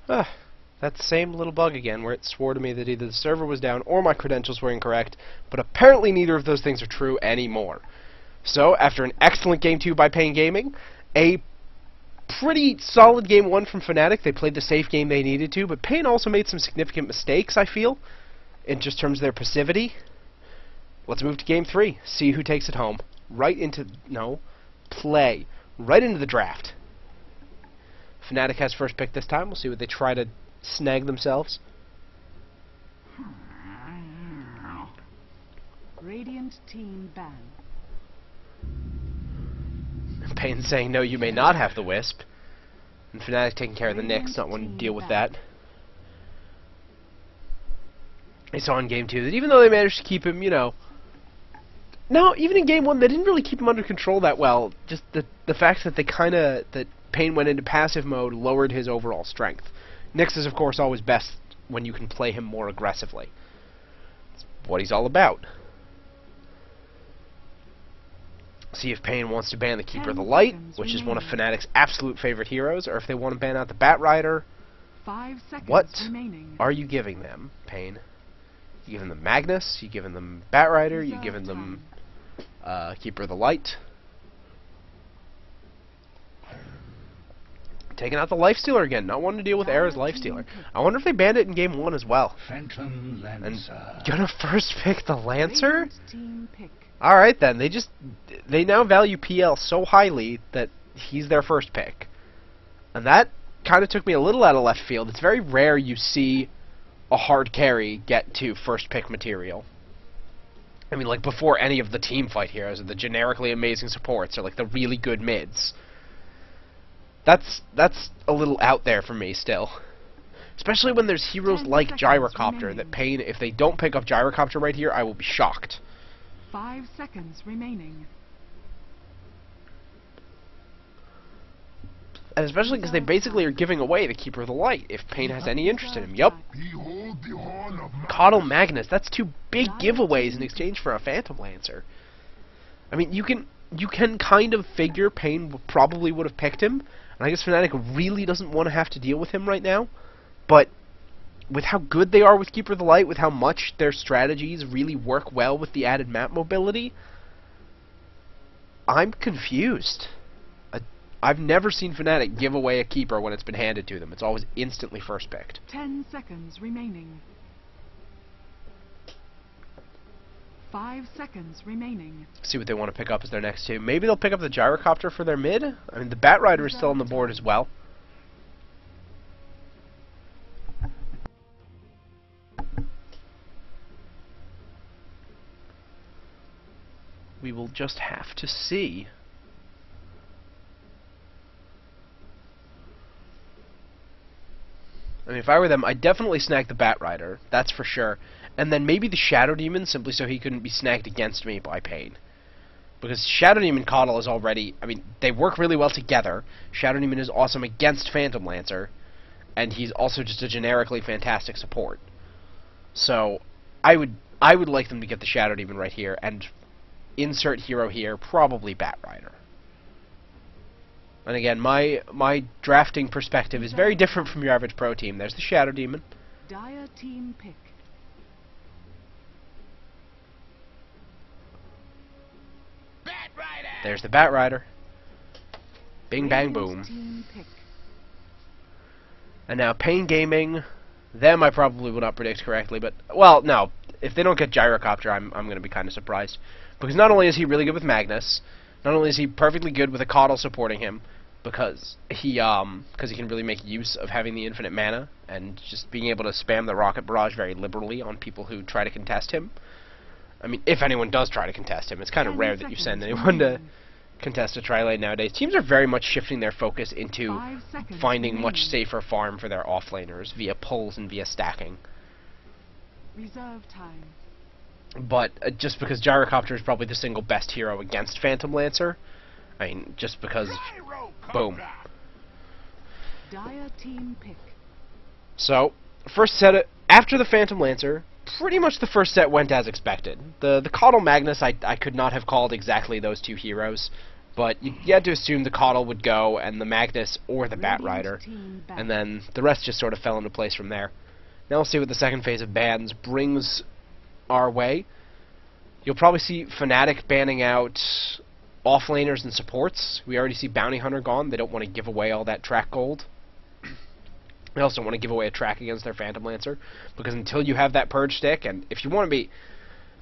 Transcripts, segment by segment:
That same little bug again, where it swore to me that either the server was down or my credentials were incorrect, but apparently neither of those things are true anymore. So, after an excellent Game 2 by Pain Gaming, a pretty solid Game 1 from Fnatic, they played the safe game they needed to, but Pain also made some significant mistakes, I feel, in just terms of their passivity. Let's move to Game 3, see who takes it home. Right into the draft. Fnatic has first pick this time. We'll see what they try to snag themselves. Radiant team ban. Pain saying, no, you may not have the Wisp. And Fnatic taking care of the Nyx, not wanting to deal with that. They saw in Game 2 that even though they managed to keep him, no, even in Game 1, they didn't really keep him under control that well. Just the fact that that Pain went into passive mode lowered his overall strength. Nyx is, of course, always best when you can play him more aggressively. That's what he's all about. See if Pain wants to ban the Keeper of the Light, which is one of Fnatic's absolute favorite heroes, or if they want to ban out the Bat Rider. 5 seconds what remaining. are you giving them, Pain? You giving them Magnus? You giving them Bat Rider? You giving them Keeper of the Light? Taking out the Lifestealer again, not wanting to deal with Era's Lifestealer. I wonder if they banned it in Game 1 as well. Phantom Lancer. And gonna first pick the Lancer? Team pick. Alright then, they now value PL so highly that he's their first pick. And that kind of took me a little out of left field. It's very rare you see a hard carry get to first pick material. I mean, like, before any of the team fight heroes or the generically amazing supports or like the really good mids. That's a little out there for me still. Especially when there's heroes like Gyrocopter that Pain, if they don't pick up Gyrocopter right here, I will be shocked. 5 seconds remaining. And especially because they basically are giving away the Keeper of the Light, if Pain has any interest in him. Yup. Coddle Magnus, that's 2 big giveaways in exchange for a Phantom Lancer. I mean, you can kind of figure Pain probably would have picked him, and I guess Fnatic really doesn't want to have to deal with him right now, but with how good they are with Keeper of the Light, with how much their strategies really work well with the added map mobility, I'm confused. I've never seen Fnatic give away a Keeper when it's been handed to them. It's always instantly first picked. 10 seconds remaining. 5 seconds remaining. See what they want to pick up as their next 2. Maybe they'll pick up the Gyrocopter for their mid. I mean, the Bat Rider is still on the board as well. We will just have to see. I mean, if I were them, I'd definitely snag the Bat Rider, that's for sure. And then maybe the Shadow Demon, simply so he couldn't be snagged against me by Pain. Because Shadow Demon Coddle is already, I mean, they work really well together. Shadow Demon is awesome against Phantom Lancer, and he's also just a generically fantastic support. So, I would like them to get the Shadow Demon right here, and insert hero here, probably Bat Rider. And again, my drafting perspective is very different from your average pro team. There's the Shadow Demon. Dire team pick. Bat Rider. There's the Bat Rider. Bing bang boom. Team pick. And now Pain Gaming, them I probably will not predict correctly, but well, no, if they don't get Gyrocopter, I'm going to be kind of surprised, because not only is he really good with Magnus, not only is he perfectly good with a Coddle supporting him, because he can really make use of having the infinite mana and just being able to spam the Rocket Barrage very liberally on people who try to contest him. I mean, if anyone does try to contest him, it's kind of rare that you send anyone to contest a tri-lane nowadays. Teams are very much shifting their focus into finding much safer farm for their offlaners via pulls and via stacking. Reserve time. But just because Gyrocopter is probably the single best hero against Phantom Lancer, I mean, just because, boom. Dire team pick. So, first set, after the Phantom Lancer, pretty much the first set went as expected. The Coddle Magnus, I could not have called exactly those 2 heroes. But you had to assume the Coddle would go, and the Magnus or the Bat Radiant Rider, team ban. and then the rest just sort of fell into place from there. Now we'll see what the second phase of bans brings our way. You'll probably see Fnatic banning out offlaners and supports. We already see Bounty Hunter gone. They don't want to give away all that track gold. They also don't want to give away a track against their Phantom Lancer, because until you have that purge stick, and if you want to be...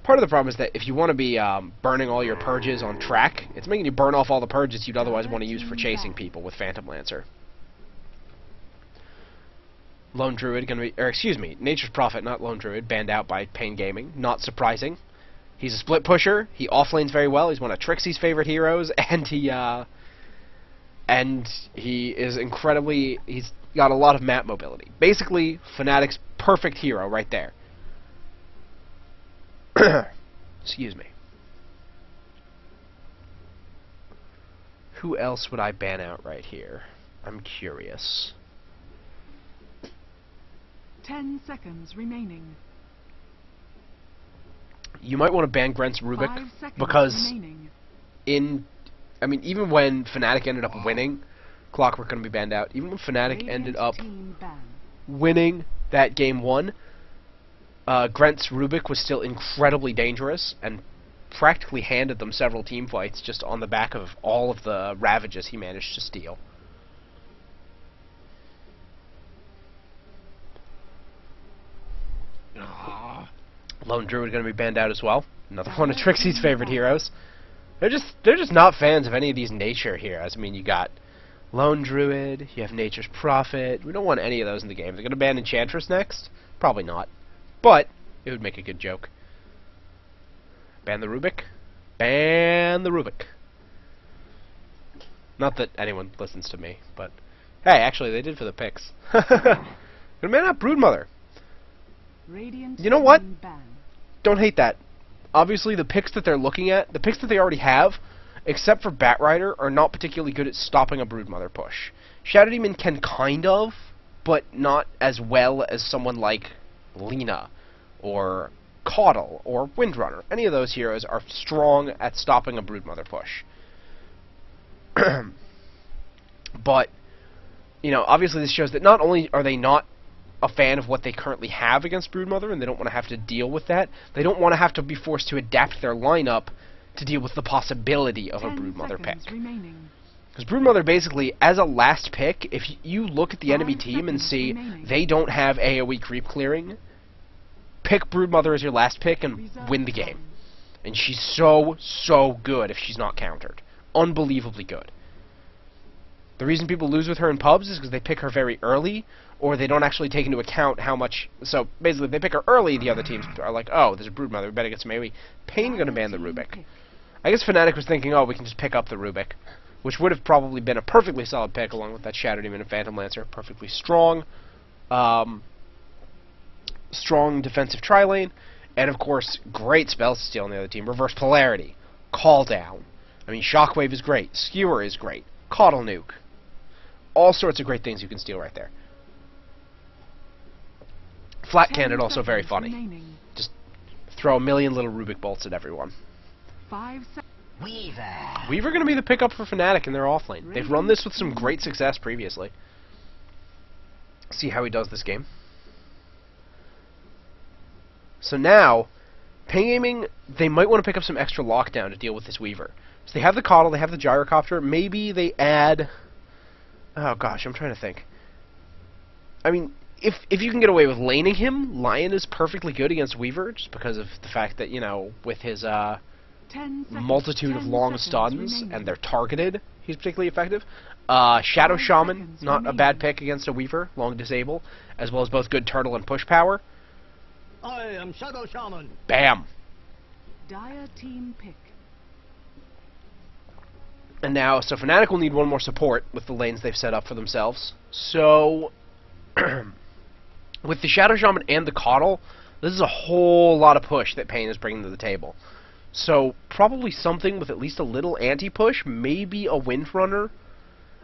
Part of the problem is that if you want to be burning all your purges on track, it's making you burn off all the purges you'd otherwise want to use for chasing people with Phantom Lancer. Lone Druid gonna be, or excuse me, Nature's Prophet, not Lone Druid, banned out by Pain Gaming. Not surprising. He's a split pusher. He offlanes very well. He's one of Trixie's favorite heroes, and he is incredibly. He's got a lot of map mobility. Basically, Fnatic's perfect hero right there. Excuse me. Who else would I ban out right here? I'm curious. 10 seconds remaining. You might want to ban Grent's 5 Rubik, seconds because remaining. even when Fnatic ended up winning, Clockwork going to be banned out. Even when Fnatic ended up Team ban. winning that game 1, Grent's Rubik was still incredibly dangerous and practically handed them several team fights just on the back of all of the Ravages he managed to steal. Lone Druid going to be banned out as well. Another one of Trixie's favorite heroes. They're just not fans of any of these nature heroes. I mean, you got Lone Druid, you have Nature's Prophet. We don't want any of those in the game. They're going to ban Enchantress next? Probably not. But it would make a good joke. Ban the Rubik? Ban the Rubik. Not that anyone listens to me, but hey, actually they did for the picks. Gonna ban out Broodmother. Radiant You know what? team ban. Don't hate that. Obviously the picks that they're looking at, the picks that they already have, except for Batrider, are not particularly good at stopping a Broodmother push. Shadow Demon can kind of, but not as well as someone like Lina, or Caudle, or Windrunner. Any of those heroes are strong at stopping a Broodmother push. But, you know, obviously this shows that not only are they not a fan of what they currently have against Broodmother, and they don't want to have to deal with that, they don't want to have to be forced to adapt their lineup to deal with the possibility of a 10 Broodmother pick. seconds remaining. Because Broodmother basically, as a last pick, if you look at the 5 enemy team and seconds see remaining. they don't have AoE creep clearing, pick Broodmother as your last pick and Reserve win the game. time. And she's so good if she's not countered. Unbelievably good. The reason people lose with her in pubs is because they pick her very early, or they don't actually take into account how much... So, basically, if they pick her early, the other teams are like, oh, there's a Broodmother, we better get some AoE. Pain gonna ban the Team Rubik. pick. I guess Fnatic was thinking, oh, we can just pick up the Rubik, which would have probably been a perfectly solid pick, along with that Shadow Demon and Phantom Lancer. Perfectly strong. Strong defensive tri-lane, and of course, great spells to steal on the other team. Reverse Polarity, Call Down. I mean, Shockwave is great, Skewer is great, Caudle Nuke. All sorts of great things you can steal right there. Flat 10 Cannon also very seconds funny. remaining. Just throw a million little Rubik bolts at everyone. 5 seconds. Weaver going to be the pickup for Fnatic in their offlane. They've run this with some great success previously. See how he does this game. So now, Pain Gaming, they might want to pick up some extra lockdown to deal with this Weaver. So they have the Caudle, they have the Gyrocopter, maybe they add... Oh gosh, I'm trying to think. I mean, if you can get away with laning him, Lion is perfectly good against Weaver, just because of the fact that, you know, with his 10 seconds. multitude of 10 long seconds stuns, remaining. and they're targeted, he's particularly effective. Shadow 5 Shaman, seconds not a remaining. bad pick against a Weaver, long disable, as well as both good turtle and push power. I am Shadow Shaman. Bam! Dire team pick. And now, so Fnatic will need one more support with the lanes they've set up for themselves. So, with the Shadow Shaman and the Caudle, this is a whole lot of push that Pain is bringing to the table. So, probably something with at least a little anti-push, maybe a Windrunner.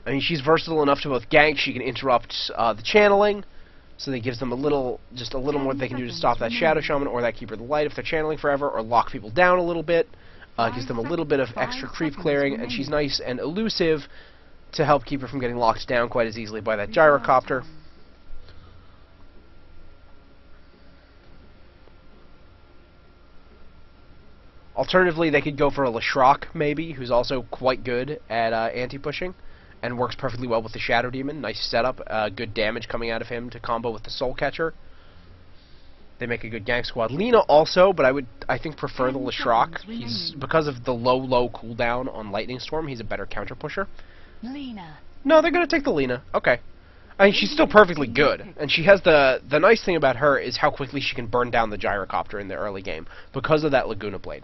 I mean, she's versatile enough to both gank, she can interrupt the channeling, so that gives them just a little more they can do to stop that Shadow Shaman or that Keeper of the Light if they're channeling forever, or lock people down a little bit. Gives them a little bit of extra creep clearing, and she's nice and elusive to help keep her from getting locked down quite as easily by that gyrocopter. Alternatively, they could go for a Leshrac, maybe, who's also quite good at anti-pushing, and works perfectly well with the Shadow Demon. Nice setup, good damage coming out of him to combo with the Soul Catcher. They make a good gank squad. Lina also, but I think prefer the Leshrac. He's, because of the low cooldown on Lightning Storm, he's a better counter pusher. Lina. No, they're gonna take the Lina. Okay. I mean, she's still perfectly good, and she has the nice thing about her is how quickly she can burn down the gyrocopter in the early game because of that Laguna Blade.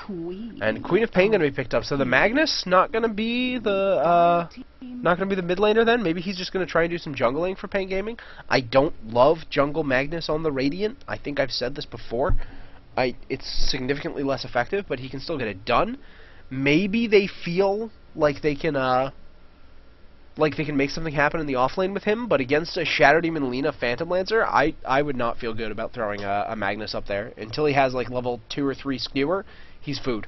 Queen. And Queen of Pain gonna be picked up, so the Magnus not gonna be the mid laner then. Maybe he's just gonna try and do some jungling for Pain Gaming. I don't love jungle Magnus on the Radiant. I think I've said this before. It's significantly less effective, but he can still get it done. Maybe they feel like they can make something happen in the offlane with him, but against a Shadow Demon Lina Phantom Lancer, I would not feel good about throwing a Magnus up there until he has like level 2 or 3 skewer. He's food.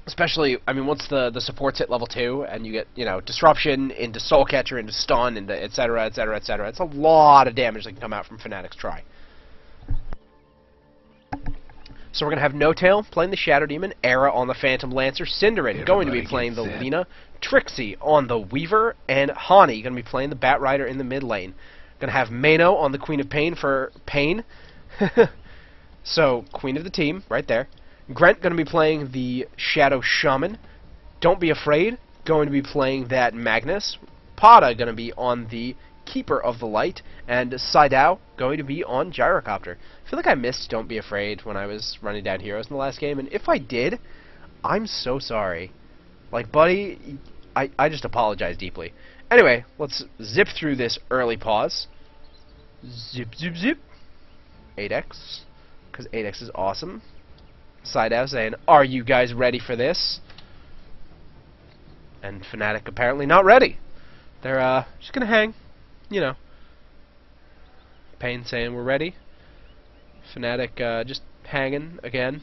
Especially, I mean, once the supports hit level 2 and you get, you know, disruption into Soul Catcher, into stun, into etc., etc., etc. It's a lot of damage that can come out from Fnatic's try. So we're going to have No-Tail playing the Shadow Demon, Era on the Phantom Lancer, Cinderin going to be playing the Lina, Trixie on the Weaver, and Hani going to be playing the Bat Rider in the mid lane. Going to have Mano on the Queen of Pain for Pain. So, Queen of the team, right there. Grent going to be playing the Shadow Shaman. Don't be afraid, going to be playing that Magnus. Pada going to be on the Keeper of the Light, and Saidao going to be on Gyrocopter. I feel like I missed Don't Be Afraid when I was running down heroes in the last game, and if I did, I'm so sorry. Like, buddy, I just apologize deeply. Anyway, let's zip through this early pause. Zip, zip, zip. 8x, because 8x is awesome. Saidao saying, are you guys ready for this? And Fnatic apparently not ready. They're just gonna hang. You know, Pain saying we're ready. Fnatic just hanging again.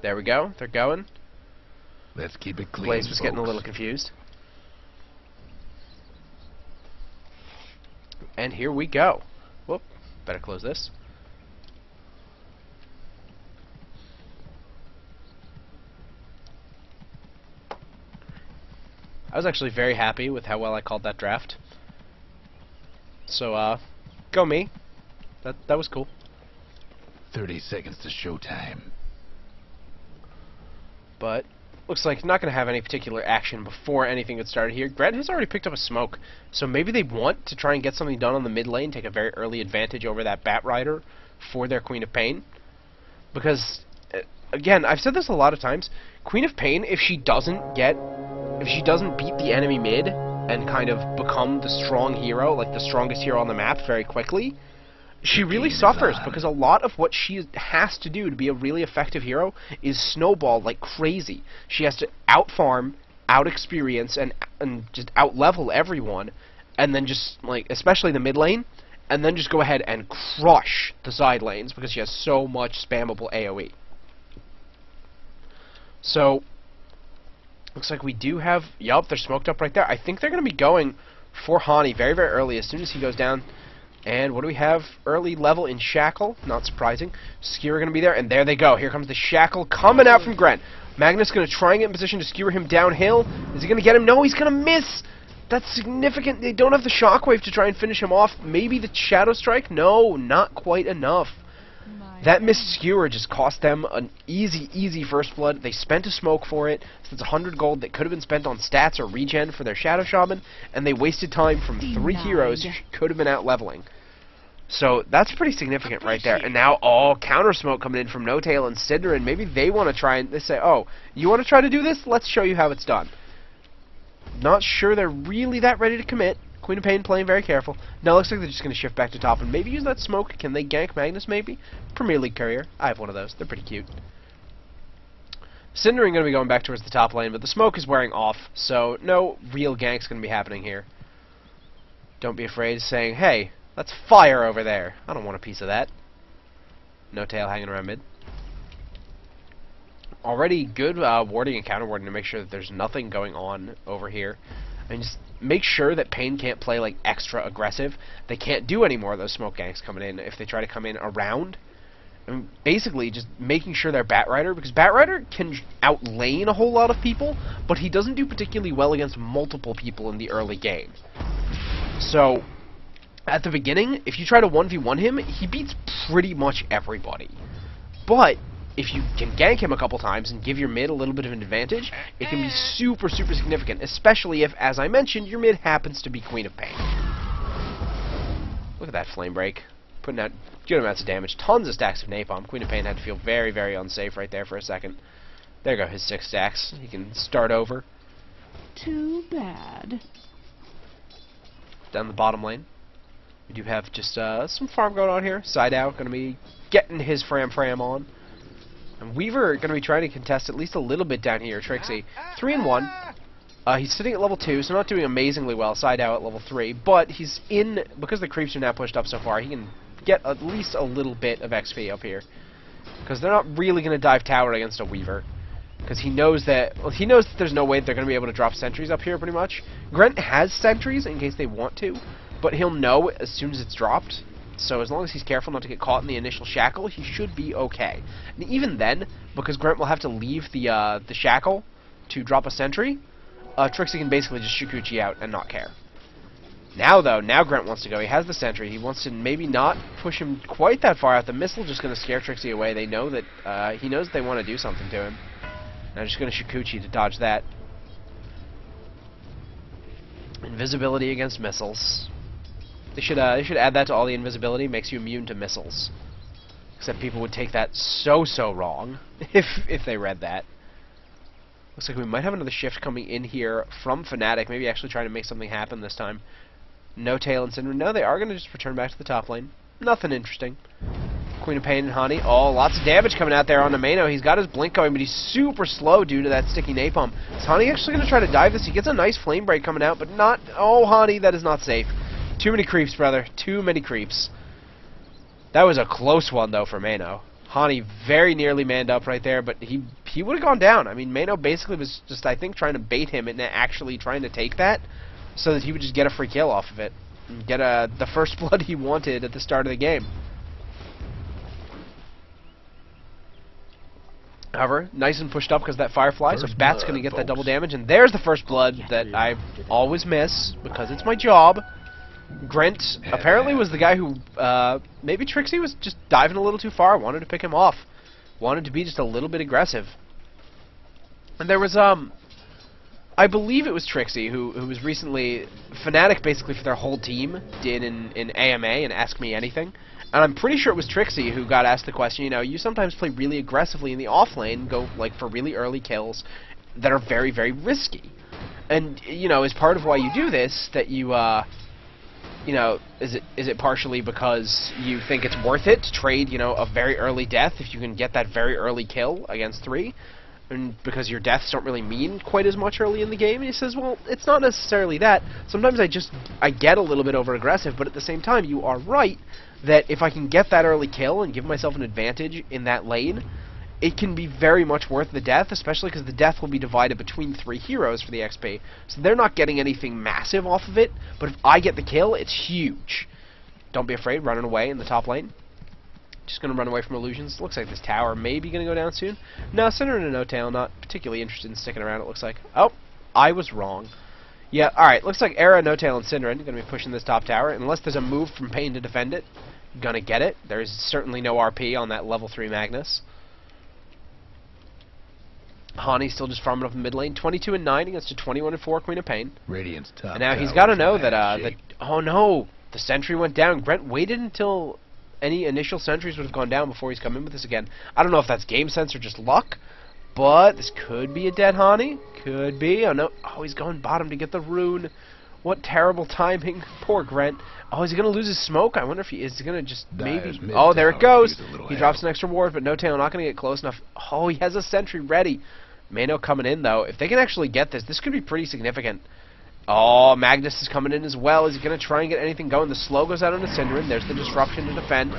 There we go. They're going. Let's keep it clean. Blaze was getting a folks. little confused. And here we go. Whoop. Better close this. I was actually very happy with how well I called that draft. So, go me. That was cool. 30 seconds to showtime. But looks like not going to have any particular action before anything gets started here. Grant has already picked up a smoke, so maybe they want to try and get something done on the mid lane, take a very early advantage over that Bat Rider for their Queen of Pain. Because, again, I've said this a lot of times, Queen of Pain, if she doesn't beat the enemy mid and kind of become the strong hero, like the strongest hero on the map very quickly, she really suffers, because a lot of what she has to do to be a really effective hero is snowball like crazy. She has to out-farm, out-experience, and just out-level everyone, and then just, like, especially the mid lane, and then just go ahead and crush the side lanes, because she has so much spammable AoE. So, looks like we do have, yup, they're smoked up right there. I think they're going to be going for Hani very, very early, as soon as he goes down. And what do we have? Early level in Shackle. Not surprising. Skewer going to be there, and there they go. Here comes the Shackle coming out from Grant. Magnus going to try and get in position to skewer him downhill. Is he going to get him? No, he's going to miss. That's significant. They don't have the Shockwave to try and finish him off. Maybe the Shadow Strike? No, not quite enough. That missed skewer just cost them an easy first blood. They spent a smoke for it. So it's 100 gold that could have been spent on stats or regen for their Shadow Shaman, and they wasted time from 3 heroes who could have been out leveling. So that's pretty significant right there. And now all counter smoke coming in from No-Tail and Cinderin. Maybe they want to try and they say, oh, you want to try to do this? Let's show you how it's done. Not sure they're really that ready to commit. Queen of Pain playing very careful. Now it looks like they're just going to shift back to top and maybe use that smoke. Can they gank Magnus maybe? Premier League Courier. I have one of those. They're pretty cute. Cinderin going to be going back towards the top lane, but the smoke is wearing off, so no real gank's going to be happening here. Don't be afraid of saying, hey, that's fire over there. I don't want a piece of that. No Tail hanging around mid. Already good warding and counter warding to make sure that there's nothing going on over here. And just make sure that Pain can't play like extra aggressive. They can't do any more of those smoke ganks coming in if they try to come in around. I mean, basically just making sure they're Batrider, because Batrider can outlane a whole lot of people, but he doesn't do particularly well against multiple people in the early game. So, at the beginning, if you try to 1v1 him, he beats pretty much everybody. But if you can gank him a couple times and give your mid a little bit of an advantage, it can be super, super significant, especially if, as I mentioned, your mid happens to be Queen of Pain. Look at that flame break. Putting out good amounts of damage. Tons of stacks of napalm. Queen of Pain had to feel very, very unsafe right there for a second. There go his 6 stacks. He can start over. Too bad. Down the bottom lane, we do have just some farm going on here. Side out going to be getting his Fram on. And Weaver going to be trying to contest at least a little bit down here. Trixie, 3-1. He's sitting at level 2, so not doing amazingly well. Side out at level 3, but he's in, because the creeps are now pushed up so far, he can get at least a little bit of XP up here. Because they're not really going to dive tower against a Weaver. Because he knows that, well, he knows that there's no way they're going to be able to drop sentries up here pretty much. Grent has sentries in case they want to, but he'll know as soon as it's dropped. So as long as he's careful not to get caught in the initial shackle, he should be okay. And even then, because Grant will have to leave the shackle to drop a sentry, Trixie can basically just Shikuchi out and not care. Now though, now Grant wants to go. He has the sentry. He wants to maybe not push him quite that far out. The missile just going to scare Trixie away. They know that he knows that they want to do something to him. Now just going to Shikuchi to dodge that. Invisibility against missiles. They should add that to all the invisibility. Makes you immune to missiles. Except people would take that so wrong if they read that. Looks like we might have another shift coming in here from Fnatic. Maybe actually trying to make something happen this time. No Tail and Syndrome. No, they are going to just return back to the top lane. Nothing interesting. Queen of Pain and Hani. Oh, lots of damage coming out there on Ameno. He's got his blink going, but he's super slow due to that sticky napalm. Is Hani actually going to try to dive this? He gets a nice flame break coming out, but not... Oh, Hani, that is not safe. Too many creeps, brother. Too many creeps. That was a close one, though, for Mano. Hani very nearly manned up right there, but he would have gone down. I mean, Mano basically was just, I think, trying to bait him and actually trying to take that so that he would just get a free kill off of it. And get the first blood he wanted at the start of the game. However, nice and pushed up because that Firefly, so Bat's going to get that double damage. And there's the first blood that I always miss because it's my job. Grent apparently was the guy who, maybe Trixie was just diving a little too far, wanted to pick him off. Wanted to be just a little bit aggressive. And there was, I believe it was Trixie who was recently, Fnatic basically for their whole team did in AMA and Ask Me Anything. And I'm pretty sure it was Trixie who got asked the question, you know, you sometimes play really aggressively in the off lane, go like for really early kills that are very, very risky. And, you know, as part of why you do this, that you, you know, is it partially because you think it's worth it to trade, you know, a very early death if you can get that very early kill against 3? And because your deaths don't really mean quite as much early in the game? And he says, well, it's not necessarily that. Sometimes I get a little bit over-aggressive, but at the same time, you are right that if I can get that early kill and give myself an advantage in that lane, it can be very much worth the death, especially because the death will be divided between 3 heroes for the XP. So they're not getting anything massive off of it, but if I get the kill, it's huge. Don't be afraid, running away in the top lane. Just going to run away from illusions. Looks like this tower may be going to go down soon. No, Cinder and a No-Tail, not particularly interested in sticking around, it looks like. Oh, I was wrong. Yeah, alright, looks like Era, No-Tail, and Synderen are going to be pushing this top tower. Unless there's a move from Pain to defend it, gonna get it. There's certainly no RP on that level 3 Magnus. Hani's still just farming up the mid lane. 22 and 9 against a 21 and 4 Queen of Pain. Radiant's top and now he's got to know that, oh no, the sentry went down. Grant waited until any initial sentries would have gone down before he's come in with this again. I don't know if that's game sense or just luck, but this could be a dead Hani. Could be. Oh no. Oh, he's going bottom to get the rune. What terrible timing. Poor Grant. Oh, is he going to lose his smoke? I wonder if he is going to just maybe... Oh, there it goes. He drops an extra ward, but No-Tail not going to get close enough. Oh, he has a sentry ready. Mano coming in, though. If they can actually get this, this could be pretty significant. Oh, Magnus is coming in as well. Is he going to try and get anything going? The slow goes out on the Synderen. There's the disruption to defend.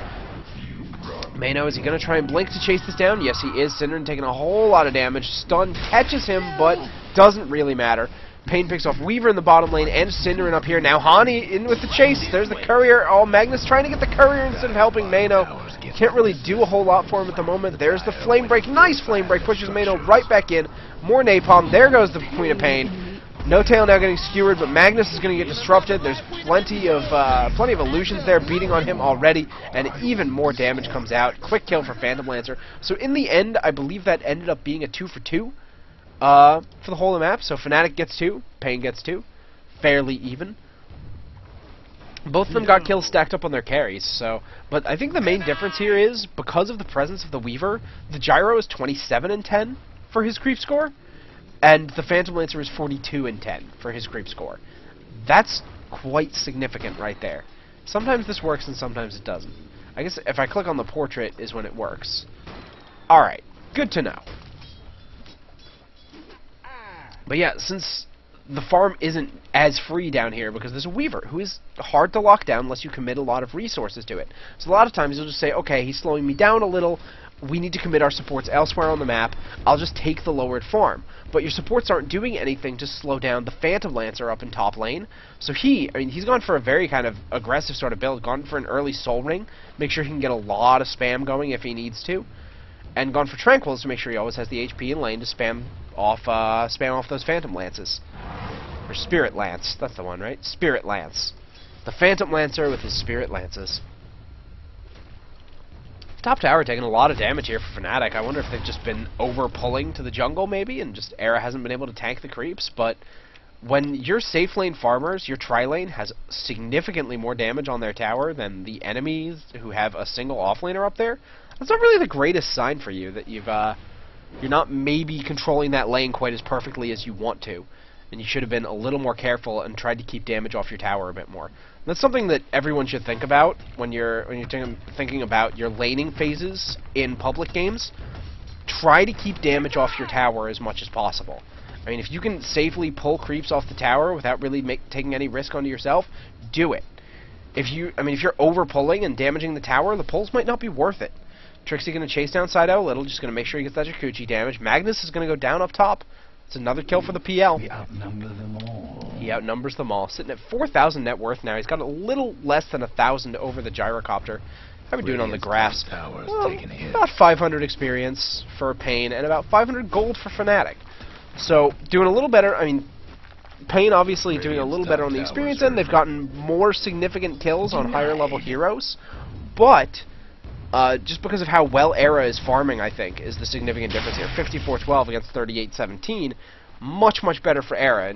Mano, is he going to try and blink to chase this down? Yes, he is. Synderen taking a whole lot of damage. Stun catches him, but doesn't really matter. Pain picks off Weaver in the bottom lane and Synderen up here. Now Hani in with the chase. There's the courier. Oh, Magnus trying to get the courier instead of helping Mano. Can't really do a whole lot for him at the moment. There's the flame break. Nice flame break. Pushes Mano right back in. More napalm. There goes the Queen of Pain. No Tail now getting skewered, but Magnus is going to get disrupted. There's plenty of illusions there beating on him already, and even more damage comes out. Quick kill for Phantom Lancer. So in the end, I believe that ended up being a 2 for 2 for the whole of the map. So Fnatic gets 2, Pain gets 2, fairly even. Both of them got kills stacked up on their carries. But I think the main difference here is because of the presence of the Weaver, the Gyro is 27 and 10 for his creep score. And the Phantom Lancer is 42 and 10 for his creep score. That's quite significant right there. Sometimes this works and sometimes it doesn't. I guess if I click on the portrait is when it works. Alright, good to know. But yeah, since the farm isn't as free down here because there's a Weaver who is hard to lock down unless you commit a lot of resources to it. So a lot of times you'll just say, okay, he's slowing me down a little. We need to commit our supports elsewhere on the map. I'll just take the lowered farm. But your supports aren't doing anything to slow down the Phantom Lancer up in top lane. So he's gone for a very kind of aggressive sort of build, gone for an early Soul Ring, make sure he can get a lot of spam going if he needs to, and gone for Tranquils to make sure he always has the HP in lane to spam off those Phantom Lances. Or Spirit Lance, that's the one, right? Spirit Lance. The Phantom Lancer with his Spirit Lances. Top tower taking a lot of damage here for Fnatic. I wonder if they've just been over-pulling to the jungle, maybe, and just Era hasn't been able to tank the creeps, but when your safe lane farmers, your tri-lane has significantly more damage on their tower than the enemies who have a single offlaner up there, that's not really the greatest sign for you, that you're not maybe controlling that lane quite as perfectly as you want to, and you should have been a little more careful and tried to keep damage off your tower a bit more. That's something that everyone should think about when you're thinking about your laning phases in public games. Try to keep damage off your tower as much as possible. I mean, if you can safely pull creeps off the tower without really taking any risk onto yourself, do it. If you're over pulling and damaging the tower, the pulls might not be worth it. Trixie going to chase down side out a little, just going to make sure he gets that Jacuzzi damage. Magnus is going to go down up top. It's another kill for the PL. We outnumber them all. He outnumbers them all. Sitting at 4,000 net worth now. He's got a little less than 1,000 over the gyrocopter. How are we doing on the grass? Well, about 500 experience for Pain and about 500 gold for Fnatic. So, doing a little better. I mean, Pain obviously doing a little better on the experience end. They've gotten more significant kills on higher level heroes. But just because of how well Era is farming, I think, is the significant difference here. 54-12 against 38-17. Much, much better for Era.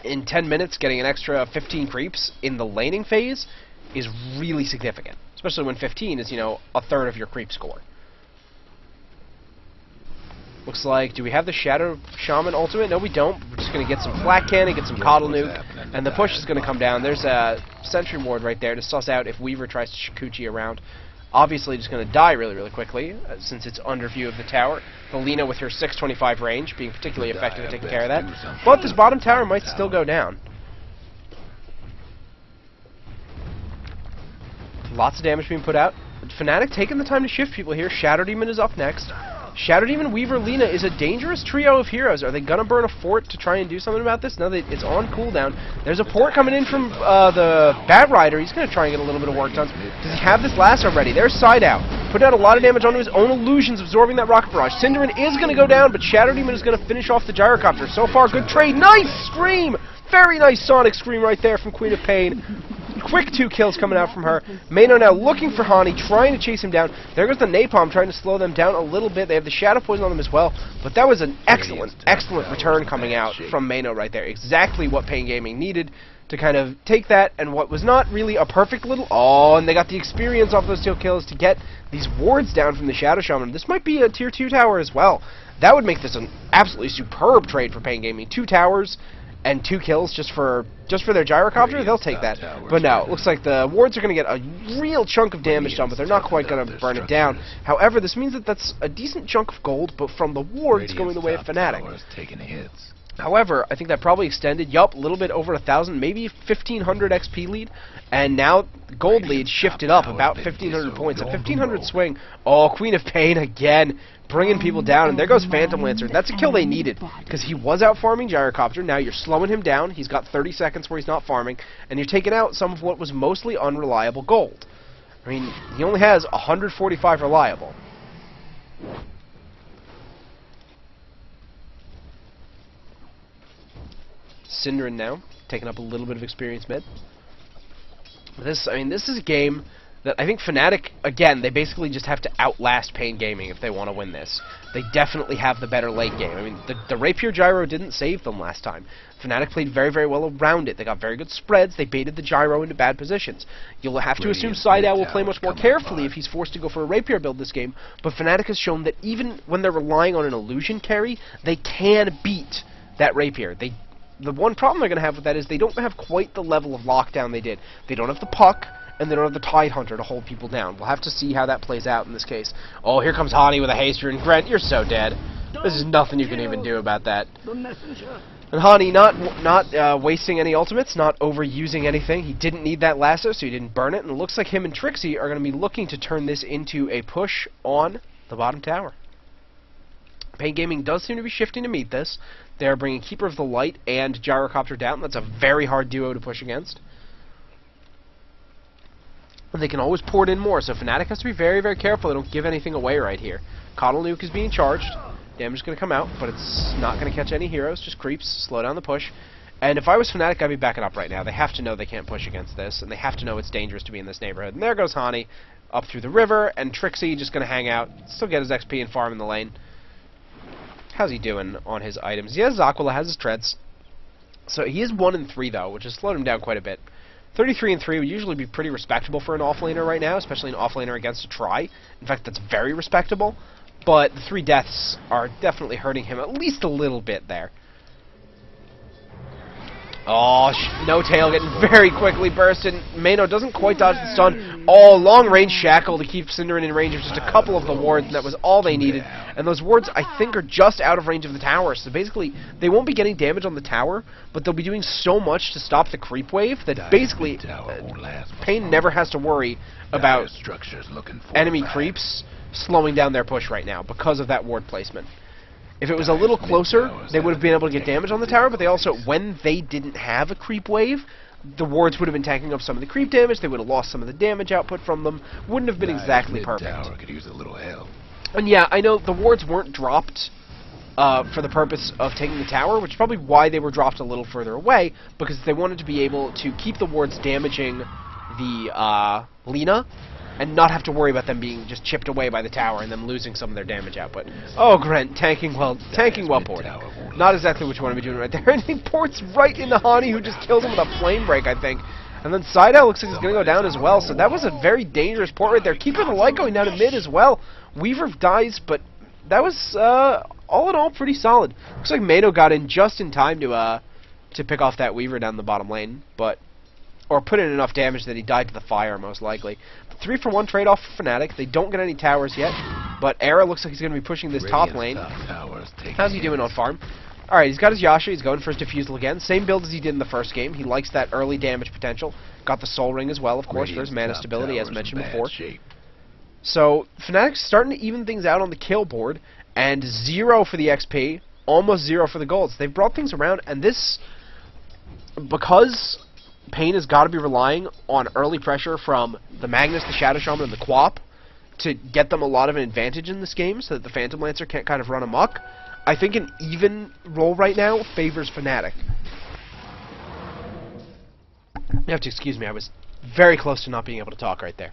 In 10 minutes, getting an extra 15 creeps in the laning phase is really significant. Especially when 15 is, a third of your creep score. Looks like, do we have the Shadow Shaman ultimate? No, we don't. We're just going to get some Flak Cannon, get some Coddle Nuke, and the push is going to come down. There's a Sentry Ward right there to suss out if Weaver tries to Shikuchi around. Obviously just going to die really, really quickly, since it's under view of the tower. Felina with her 625 range being particularly effective at taking care of that. But this bottom tower might still go down. Lots of damage being put out. Fnatic taking the time to shift people here. Shadow Demon is up next. Shadow Demon, Weaver, Lina is a dangerous trio of heroes. Are they going to burn a fort to try and do something about this? No, it's on cooldown. There's a port coming in from the Bat Rider. He's going to try and get a little bit of work done. Does he have this lasso ready? There's Side Out. Put out a lot of damage onto his own illusions, absorbing that rocket barrage. Synderen is going to go down, but Shadow Demon is going to finish off the gyrocopter. So far, good trade. Nice scream! Very nice sonic scream right there from Queen of Pain. Quick 2 kills coming out from her. Mano now looking for Hani, trying to chase him down. There goes the Napalm, trying to slow them down a little bit. They have the Shadow Poison on them as well. But that was an excellent, excellent return coming out from Mano right there. Exactly what Pain Gaming needed to kind of take that, and what was not really a perfect little... Oh, and they got the experience off those 2 kills to get these wards down from the Shadow Shaman. This might be a tier 2 tower as well. That would make this an absolutely superb trade for Pain Gaming. 2 towers and 2 kills just for their gyrocopter, they'll take that. But no, it looks like the wards are going to get a real chunk of damage done, but they're not quite going to burn it down. However, this means that that's a decent chunk of gold, but from the wards going the way of Fnatic. However, I think that probably extended, yup, a little bit over 1,000, maybe 1,500 XP lead, and now gold lead shifted up about 1,500 points. A 1,500 swing. Oh, Queen of Pain again, bringing people down, and there goes Phantom Lancer. That's a kill they needed, because he was out farming Gyrocopter. Now you're slowing him down. He's got 30 seconds where he's not farming, and you're taking out some of what was mostly unreliable gold. I mean, he only has 145 reliable. Synderen now, taking up a little bit of experience mid. This is a game that I think Fnatic, again, they basically just have to outlast Pain Gaming if they want to win this. They definitely have the better late game. I mean, the Rapier Gyro didn't save them last time. Fnatic played very, very well around it. They got very good spreads. They baited the Gyro into bad positions. You'll have to assume Side-Owl will play much more carefully if he's forced to go for a Rapier build this game, but Fnatic has shown that even when they're relying on an illusion carry, they can beat that Rapier. The one problem they're going to have with that is they don't have quite the level of lockdown they did. They don't have the Puck, and they don't have the Tide Hunter to hold people down. We'll have to see how that plays out in this case. Oh, here comes Hani with a haster, and Grant, you're so dead. There's nothing you can even do about that. And Hani not wasting any ultimates, not overusing anything. He didn't need that lasso, so he didn't burn it, and it looks like him and Trixie are going to be looking to turn this into a push on the bottom tower. Pain Gaming does seem to be shifting to meet this. They're bringing Keeper of the Light and Gyrocopter down. That's a very hard duo to push against. And they can always port in more, so Fnatic has to be very, very careful they don't give anything away right here. Coddle Nuke is being charged. Damage is going to come out, but it's not going to catch any heroes, just creeps, slow down the push. And if I was Fnatic, I'd be backing up right now. They have to know they can't push against this, and they have to know it's dangerous to be in this neighborhood. And there goes Hani up through the river, and Trixie just going to hang out, still get his XP and farm in the lane. How's he doing on his items? He has his Aquila, has his treads. So he is 1 and 3 though, which has slowed him down quite a bit. 33 and 3 would usually be pretty respectable for an offlaner right now, especially an offlaner against a try. In fact, that's very respectable. But the 3 deaths are definitely hurting him at least a little bit there. Oh, no tail getting very quickly bursted. Mano doesn't quite dodge the stun. Oh, long-range shackle to keep Synderen in range of just a couple of the wards, and that was all they needed. And those wards, I think, are just out of range of the tower. So basically, they won't be getting damage on the tower, but they'll be doing so much to stop the creep wave that basically Pain never has to worry about enemy creeps slowing down their push right now because of that ward placement. If it was a little closer, they would have been able to get damage on the tower, but they also, when they didn't have a creep wave, the wards would have been tanking up some of the creep damage, they would have lost some of the damage output from them, wouldn't have been exactly perfect. Could use a little help. And yeah, I know the wards weren't dropped for the purpose of taking the tower, which is probably why they were dropped a little further away, because they wanted to be able to keep the wards damaging the Lina, and not have to worry about them being just chipped away by the tower and them losing some of their damage output. Oh, Grant, tanking well ported. Not exactly what you want to be doing right there. And he ports right into Hani, who just kills him with a flame break, I think. And then Side-Owl looks like he's going to go down as well, so that was a very dangerous port right there. Keeper of the Light going down to mid as well. Weaver dies, but that was, all in all, pretty solid. Looks like Mano got in just in time to pick off that Weaver down the bottom lane, but... or put in enough damage that he died to the fire, most likely. 3-for-1 trade-off for Fnatic. They don't get any towers yet, but Era looks like he's going to be pushing this top lane. How's he doing on farm? Alright, he's got his Yasha. He's going for his Diffusal again. Same build as he did in the first game. He likes that early damage potential. Got the Soul Ring as well, of course, for his mana stability, as mentioned before. So, Fnatic's starting to even things out on the kill board, and 0 for the XP, almost 0 for the golds. They've brought things around, and this, because Pain has got to be relying on early pressure from the Magnus, the Shadow Shaman, and the Quap to get them a lot of an advantage in this game so that the Phantom Lancer can't kind of run amok. I think an even roll right now favors Fnatic. You have to excuse me, I was very close to not being able to talk right there.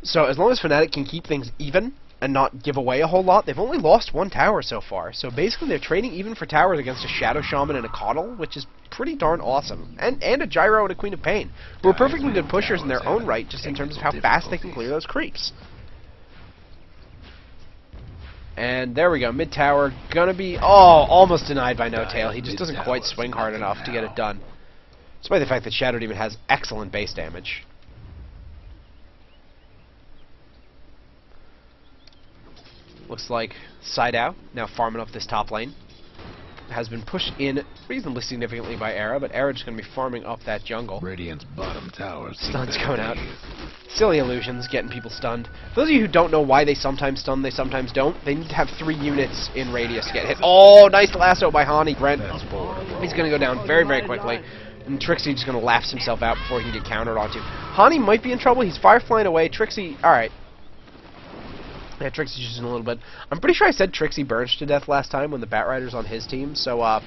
So as long as Fnatic can keep things even and not give away a whole lot, they've only lost 1 tower so far. So basically they're trading even for towers against a Shadow Shaman and a Coddle, which is pretty darn awesome. And a Gyro and a Queen of Pain, who are perfectly good pushers in their own right, just in terms of how fast they can clear those creeps. And there we go, mid tower, gonna be, almost denied by No Tail. He just doesn't quite swing hard enough to get it done. Despite the fact that Shadow Demon has excellent base damage. Looks like Side-Owl now farming up this top lane. has been pushed in reasonably significantly by Era, but Era just going to be farming up that jungle. Radiant's bottom tower. Stun's coming out. Silly illusions, getting people stunned. For those of you who don't know why they sometimes stun, they sometimes don't, they need to have 3 units in radius to get hit. Oh, nice lasso by Hani. Brent, he's going to go down very, very quickly. And Trixie just going to lapse himself out before he can get countered onto. Hani might be in trouble. He's fireflying away. Trixie, alright. Yeah, Trixie's just in a little bit. I'm pretty sure I said Trixie burns to death last time when the Batrider's on his team, so,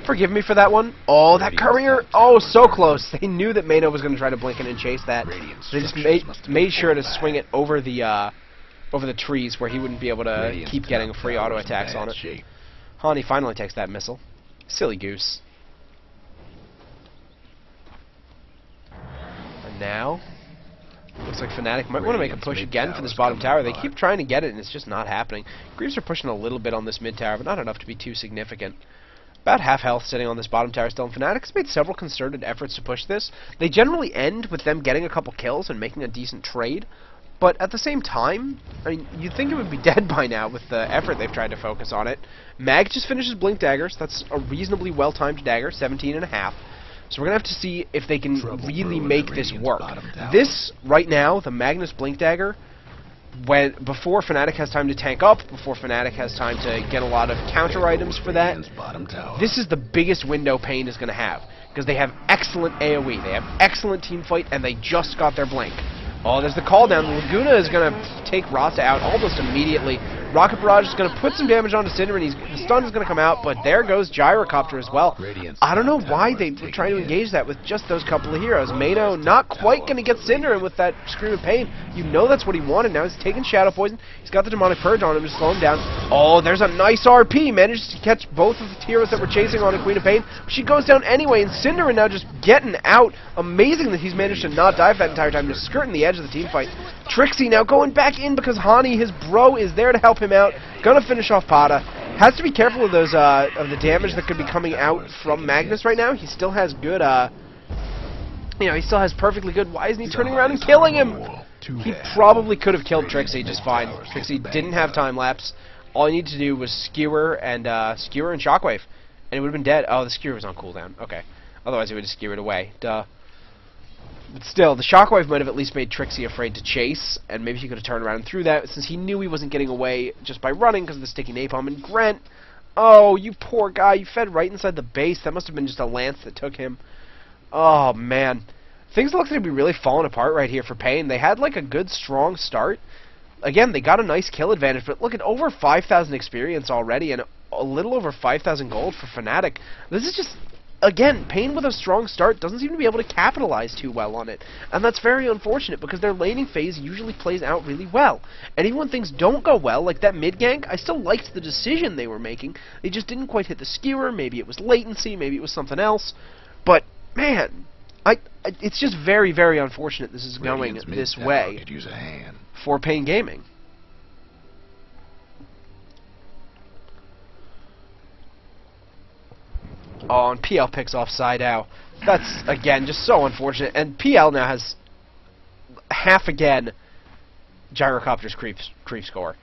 forgive me for that one. Oh, that courier! Oh, so close. They knew that Mano was going to try to blink in and chase that. They just made sure to swing it over the trees where he wouldn't be able to keep getting free auto attacks on it. Hani finally takes that missile. Silly goose. And now, looks like Fnatic might want to make a push again for this bottom tower. They keep trying to get it, and it's just not happening. Greaves are pushing a little bit on this mid tower, but not enough to be too significant. About half health sitting on this bottom tower still, and Fnatic's made several concerted efforts to push this. They generally end with them getting a couple kills and making a decent trade, but at the same time, I mean, you'd think it would be dead by now with the effort they've tried to focus on it. Mag just finishes Blink Daggers. That's a reasonably well-timed dagger, 17.5. So we're going to have to see if they can really make this work. This, right now, the Magnus Blink Dagger, before Fnatic has time to tank up, before Fnatic has time to get a lot of counter items for that, this is the biggest window Pain is going to have. Because they have excellent AoE, they have excellent team fight, and they just got their Blink. Oh, there's the call down. Laguna is going to take Rata out almost immediately. Rocket Barrage is going to put some damage onto Cinder, and the stun is going to come out, but there goes Gyrocopter as well. I don't know why they were trying to engage that with just those couple of heroes. Mano not quite going to get Cinder in with that Scream of Pain. You know that's what he wanted. Now he's taking Shadow Poison. He's got the Demonic Purge on him to slow him down. Oh, there's a nice RP. Manages to catch both of the heroes that were chasing on a Queen of Pain. She goes down anyway, and Cinder now just getting out. Amazing that he's managed to not die for that entire time, just skirting the edge of the team fight. Trixie now going back in because Hani, his bro, is there to help him out. Gonna finish off Pata. Has to be careful of those of the damage that could be coming out from Magnus right now. He still has good he still has perfectly good. Why isn't he turning around and killing him? He probably could have killed Trixie just fine. Trixie didn't have time lapse. All he needed to do was skewer and shockwave, and it would have been dead. Oh, the skewer was on cooldown. Okay. Otherwise he would have skewered away. Duh. But still, the shockwave might have at least made Trixie afraid to chase, and maybe he could have turned around and threw that, since he knew he wasn't getting away just by running because of the sticky napalm. And Grant, oh, you poor guy, you fed right inside the base. That must have been just a lance that took him. Oh, man. Things look like to be really falling apart right here for Pain. They had, like, a good, strong start. Again, they got a nice kill advantage, but look at over 5,000 experience already, and a little over 5,000 gold for Fnatic. This is just... Again, Pain with a strong start doesn't seem to be able to capitalize too well on it. And that's very unfortunate because their laning phase usually plays out really well. And even when things don't go well, like that mid-gank, I still liked the decision they were making. They just didn't quite hit the skewer. Maybe it was latency, maybe it was something else. But, man, it's just very, very unfortunate this is going this way for Pain Gaming. Oh, and PL picks off Sidao. That's, again, just so unfortunate. And PL now has half again Gyrocopter's creep score.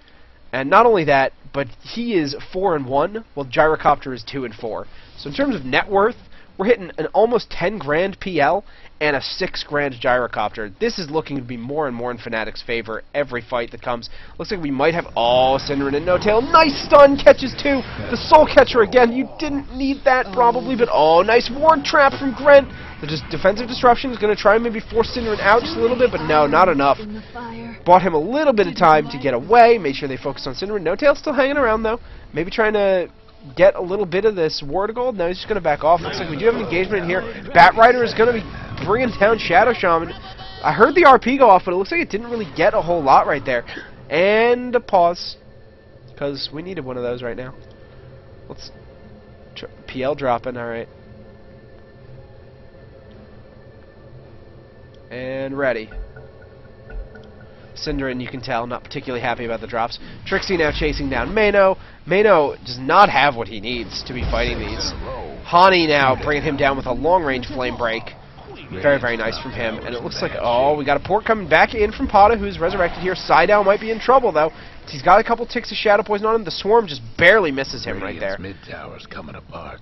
And not only that, but he is 4-1, while Gyrocopter is 2-4. So in terms of net worth, we're hitting an almost 10 grand PL and a 6 grand Gyrocopter. This is looking to be more and more in Fnatic's favor every fight that comes. Looks like we might have... Oh, Synderen and No-Tail. Nice stun, catches 2. The Soul Catcher again. You didn't need that probably, but oh, nice ward trap from Grent. The defensive disruption is going to try and maybe force Synderen out just a little bit, but no, not enough. Bought him a little bit of time to get away. Made sure they focused on Synderen. No-Tail's still hanging around, though. Maybe trying to get a little bit of this ward gold. No, he's just going to back off. Looks like we do have an engagement in here. Batrider is going to be bringing down Shadow Shaman. I heard the RP go off, but it looks like it didn't really get a whole lot right there. And a pause, because we needed one of those right now. Let's... PL dropping, alright. And ready. Synderen, you can tell, not particularly happy about the drops. Trixie now chasing down Mano. Mano does not have what he needs to be fighting these. Hani now bringing him down with a long-range flame break. Very, very nice from him. And it looks like, oh, we got a port coming back in from Pata, who's resurrected here. Sidao might be in trouble, though. He's got a couple ticks of Shadow Poison on him. The Swarm just barely misses him right there. Mid tower's coming apart.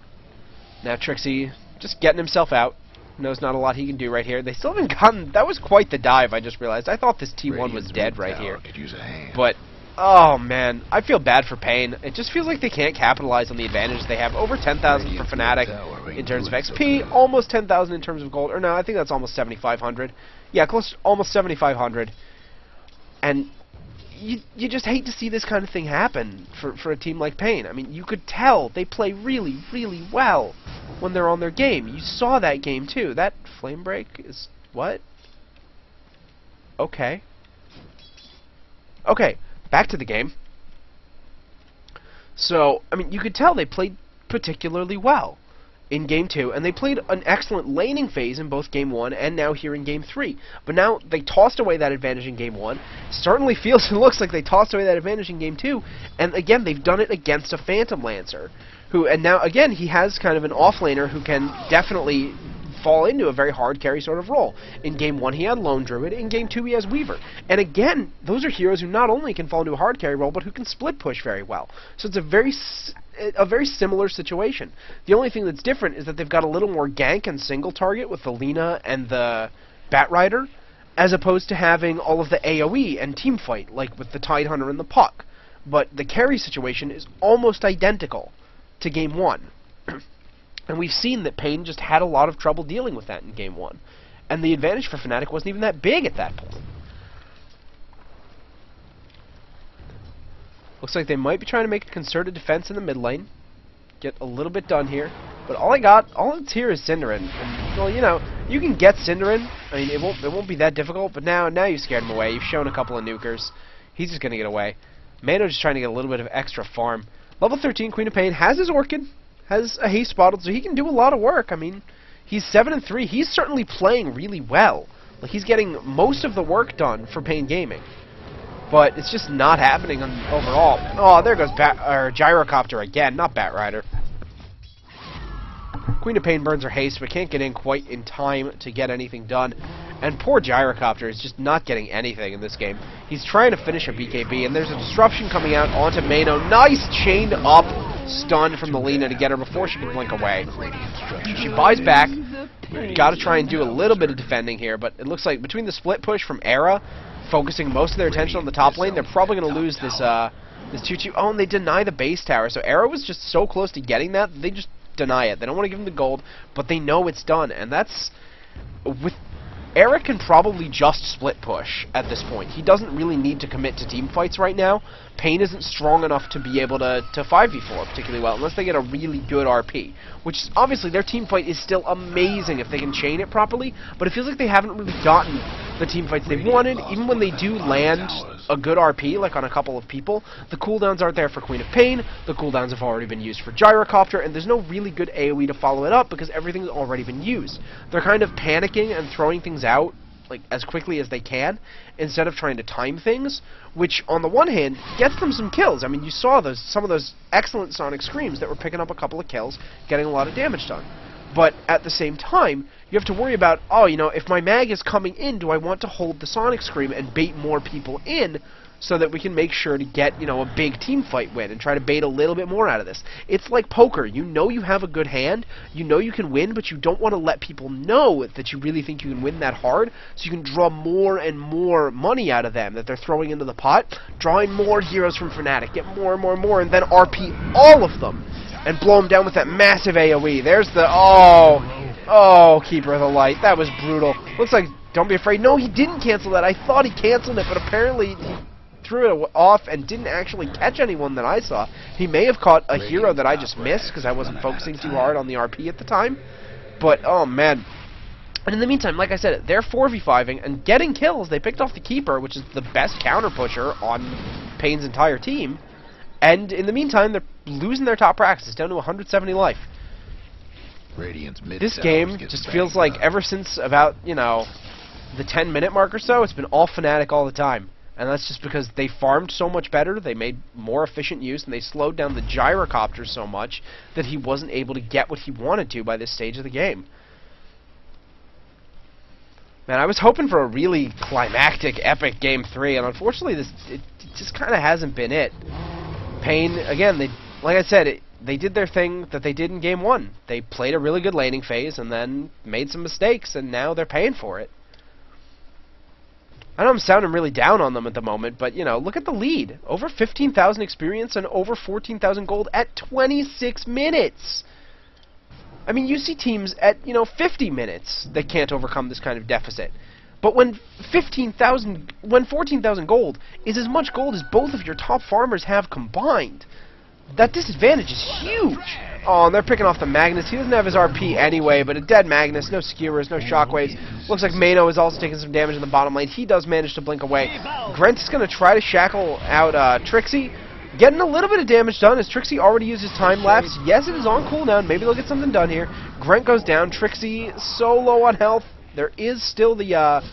Now Trixie just getting himself out. Knows not a lot he can do right here. They still haven't gotten... That was quite the dive, I just realized. I thought this T1 was dead right here. Could use a hand. But, oh man, I feel bad for Pain. It just feels like they can't capitalize on the advantage they have. Over 10,000 for Fnatic in terms of XP, almost 10,000 in terms of gold. Or no, I think that's almost 7,500. Yeah, close, almost 7,500. And you just hate to see this kind of thing happen for a team like Pain. I mean, you could tell they play really, really well when they're on their game. You saw that game too. That flame break is what? Okay. Okay, back to the game. So, I mean, you could tell they played particularly well in Game 2, and they played an excellent laning phase in both Game 1 and now here in Game 3. But now they tossed away that advantage in Game 1. Certainly feels and looks like they tossed away that advantage in Game 2, and again, they've done it against a Phantom Lancer, who, and now, again, he has kind of an offlaner who can definitely fall into a very hard carry sort of role. In Game 1 he had Lone Druid, in Game 2 he has Weaver. And again, those are heroes who not only can fall into a hard carry role, but who can split push very well. So it's a very similar situation. The only thing that's different is that they've got a little more gank and single target with the Lina and the Batrider, as opposed to having all of the AoE and team fight, like with the Tidehunter and the Puck. But the carry situation is almost identical to Game 1. And we've seen that Pain just had a lot of trouble dealing with that in Game 1. And the advantage for Fnatic wasn't even that big at that point. Looks like they might be trying to make a concerted defense in the mid lane. Get a little bit done here. But all that's here is Cinderin. And, well, you know, you can get Cinderin. I mean, it won't be that difficult, but now you've scared him away. You've shown a couple of nukers. He's just going to get away. Mano just trying to get a little bit of extra farm. Level 13, Queen of Pain, has his Orchid. Has a haste bottle, so he can do a lot of work. I mean, he's 7-3. He's certainly playing really well. Like, he's getting most of the work done for Pain Gaming. But it's just not happening overall. Oh, there goes Gyrocopter again, not Batrider. Queen of Pain burns her haste, but can't get in quite in time to get anything done. And poor Gyrocopter is just not getting anything in this game. He's trying to finish a BKB, and there's a disruption coming out onto Mano. Nice chained up stun from the Lina to get her before she can blink away. She buys back. Got to try and do a little bit of defending here, but it looks like between the split push from Era, focusing most of their attention on the top lane, they're probably going to lose this this 2-2. Oh, and they deny the base tower. So Era was just so close to getting that, they just deny it. They don't want to give him the gold, but they know it's done, and that's with Eric can probably just split push at this point. He doesn't really need to commit to team fights right now. Pain isn't strong enough to be able to 5v4 particularly well, unless they get a really good RP. Which, obviously, their team fight is still amazing if they can chain it properly, but it feels like they haven't really gotten the team fights they wanted. Even when they do land a good RP, like on a couple of people, the cooldowns aren't there for Queen of Pain, the cooldowns have already been used for Gyrocopter, and there's no really good AoE to follow it up because everything's already been used. They're kind of panicking and throwing things out like as quickly as they can instead of trying to time things, which on the one hand gets them some kills. I mean, you saw some of those excellent Sonic Screams that were picking up a couple of kills, getting a lot of damage done. But at the same time, you have to worry about, oh, you know, if my mag is coming in, do I want to hold the Sonic Scream and bait more people in so that we can make sure to get, you know, a big team fight win and try to bait a little bit more out of this? It's like poker. You know you have a good hand, you know you can win, but you don't want to let people know that you really think you can win that hard, so you can draw more and more money out of them that they're throwing into the pot, drawing more heroes from Fnatic, get more and more and more, and then RP all of them and blow them down with that massive AoE. There's the, oh, Keeper of the Light. That was brutal. Looks like, don't be afraid. No, he didn't cancel that. I thought he canceled it, but apparently he threw it off and didn't actually catch anyone that I saw. He may have caught a hero that I just missed because I wasn't focusing too hard on the RP at the time. But, oh, man. And in the meantime, like I said, they're 4v5ing and getting kills. They picked off the Keeper, which is the best counter pusher on Pain's entire team. And in the meantime, they're losing their top practice down to 170 life. This game just feels like ever since about, you know, the 10-minute mark or so, it's been all Fnatic all the time. And that's just because they farmed so much better, they made more efficient use, and they slowed down the Gyrocopter so much that he wasn't able to get what he wanted to by this stage of the game. Man, I was hoping for a really climactic, epic Game 3, and unfortunately, it just kind of hasn't been it. Pain, again, like I said, they did their thing that they did in Game 1. They played a really good laning phase, and then made some mistakes, and now they're paying for it. I know I'm sounding really down on them at the moment, but, you know, look at the lead. Over 15,000 experience and over 14,000 gold at 26 minutes. I mean, you see teams at, 50 minutes that can't overcome this kind of deficit. But when 14,000 gold is as much gold as both of your top farmers have combined, that disadvantage is huge. Oh, and they're picking off the Magnus. He doesn't have his RP anyway, but a dead Magnus, no skewers, no shockwaves. Looks like Mano is also taking some damage in the bottom lane. He does manage to blink away. Grent is going to try to shackle out Trixie. Getting a little bit of damage done as Trixie already used his time lapse. Yes, it is on cooldown. Maybe they'll get something done here. Grent goes down. Trixie so low on health. There is still the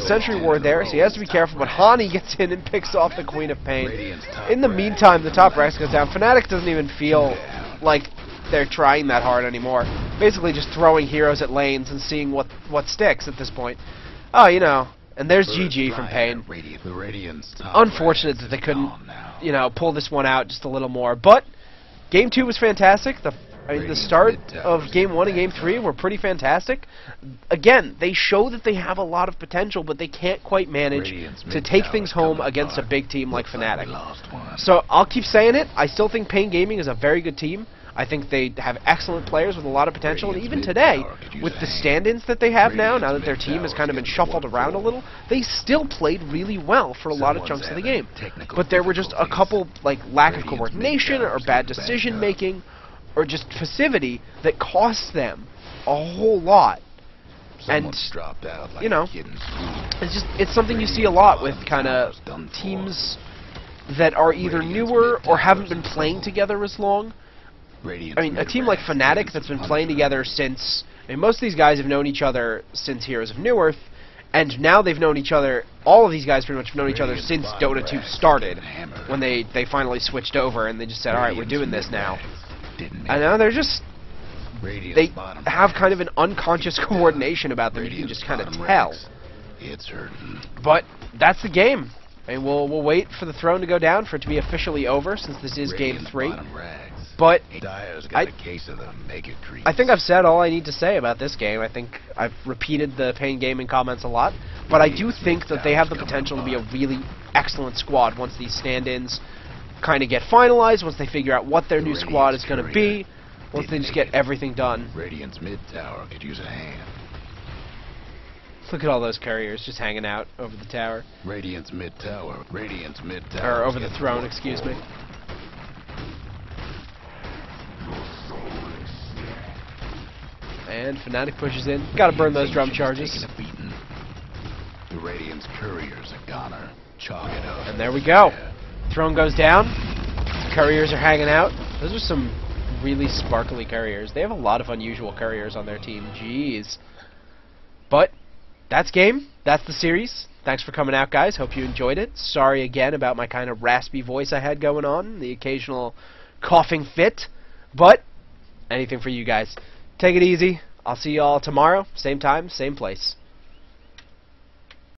Sentry Ward there, so he has to be careful, but Hani gets in and picks off the Queen of Pain. In the meantime, the top Rex goes down. Fnatic doesn't even feel like they're trying that hard anymore. Basically just throwing heroes at lanes and seeing what sticks at this point. Oh, and there's GG from Pain. Unfortunate that they couldn't, pull this one out just a little more, but Game 2 was fantastic. The start of Game 1 and Game 3 were pretty fantastic. Again, they show that they have a lot of potential, but they can't quite manage to take things home against a big team like Fnatic. So I'll keep saying it. I still think Pain Gaming is a very good team. I think they have excellent players with a lot of potential, and even today, with the stand-ins that they have now that their team has kind of been shuffled around a little, they still played really well for a lot of chunks of the game. But there were just a couple, lack of coordination or bad decision-making, or just passivity that costs them a whole lot. And, it's something you see a lot with kind of teams that are either newer or haven't been playing together as long. I mean, a team like Fnatic that's been playing together since... most of these guys have known each other since Heroes of Newerth, and now they've known each other... All of these guys pretty much have known each other since Dota 2 started, when they finally switched over and they just said, alright, we're doing this now. And now they're just... They have kind of an unconscious coordination about them, you can just kind of tell. But that's the game. And we'll wait for the throne to go down for it to be officially over, since this is Game 3. But I think I've said all I need to say about this game. I think I've repeated the Pain Gaming comments a lot. But I do think that they have the potential to be a really excellent squad once these stand-ins kind of get finalized, once they figure out what their new squad is going to be, once they just get everything done. Radiant's mid tower could use a hand. Look at all those couriers just hanging out over the tower. Radiant's mid tower. Radiant's mid tower. Or over the throne, excuse me. And Fnatic pushes in. Gotta burn those drum charges. The Radiant's couriers are goner. Chalk it up. And there we go. Throne goes down. Couriers are hanging out. Those are some really sparkly couriers. They have a lot of unusual couriers on their team. Jeez. But that's game. That's the series. Thanks for coming out, guys. Hope you enjoyed it. Sorry again about my kind of raspy voice I had going on. The occasional coughing fit. But anything for you guys. Take it easy. I'll see you all tomorrow. Same time, same place.